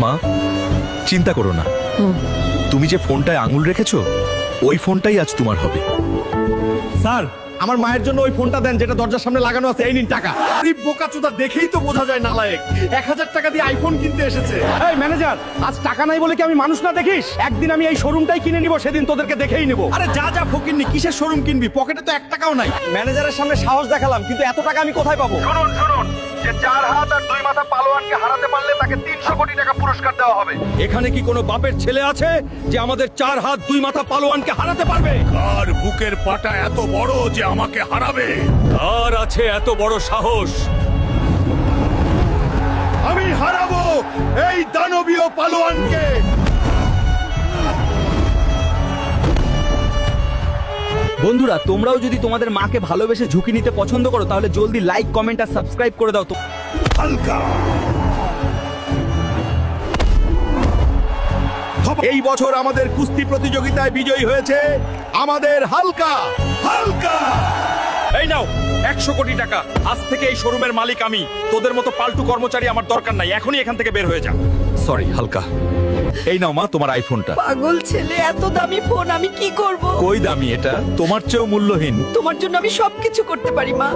মা চিন্তা করো না, তুমি যে ফোনটায় আঙুল রেখেছো ওই ফোনটাই আজ তোমার হবে। স্যার, আমার মায়ের জন্য ওই ফোনটা দেন যেটা দরজার সামনে লাগানো আছে। এই নিন টাকা। এই বোকাচোদা দেখেই তো বোঝা যায় নালায়েক। 1000 টাকা দিয়ে আইফোন কিনতে এসেছে। এই ম্যানেজার, আজ টাকা নাই বলে কি আমি মানুষ না দেখিস? একদিন আমি এই শোরুমটাই কিনে নিব, সেদিন তোদেরকে দেখেই নিব। আরে যা যা ফকিরনি, কিসের শোরুম কিনবি? পকেটে তো 1 টাকাও নাই। ম্যানেজারের সামনে সাহস দেখালাম, কিন্তু এত টাকা আমি কোথায় পাবো? শুনুন শুনুন, যে 4 হাত আর 2 মাথা পালোয়ানকে হারাতে পারলে তাকে 300 কোটি টাকা পুরস্কার দেওয়া হবে। এখানে কি কোনো বাপের ছেলে আছে যে আমাদের 4 হাত 2 মাথা পালোয়ানকে হারাতে পারবে? আর বুকের পাটা এত বড় যে আমাকে হারাবে? আর আছে এত বড় সাহস? আমি হারাবো এই দানবীয় পালোয়ানকে। বন্ধুরা, তোমরাও যদি তোমাদের মাকে ভালোবেসে ঝুঁকি নিতে পছন্দ করো তাহলে জলদি লাইক, কমেন্ট আর সাবস্ক্রাইব করে দাও তো। হালকা এই বছর আমাদের কুস্তি প্রতিযোগিতায় বিজয়ী হয়েছে আমাদের হালকা। হালকা এই নাও 100 কোটি টাকা। আজ থেকে এই শোরুমের মালিক আমি। তোদের মতো পাল্টু কর্মচারী আমার দরকার নাই। এখনই এখান থেকে বের হয়ে যা। সরি হালকা, এই নাও মা তোমার আইফোনটা। পাগল ছেলে, এত দামি ফোন আমি কি করব? কই দামি এটা, তোমার চেয়েও মূল্যহীন। তোমার জন্য আমি সবকিছু করতে পারি মা।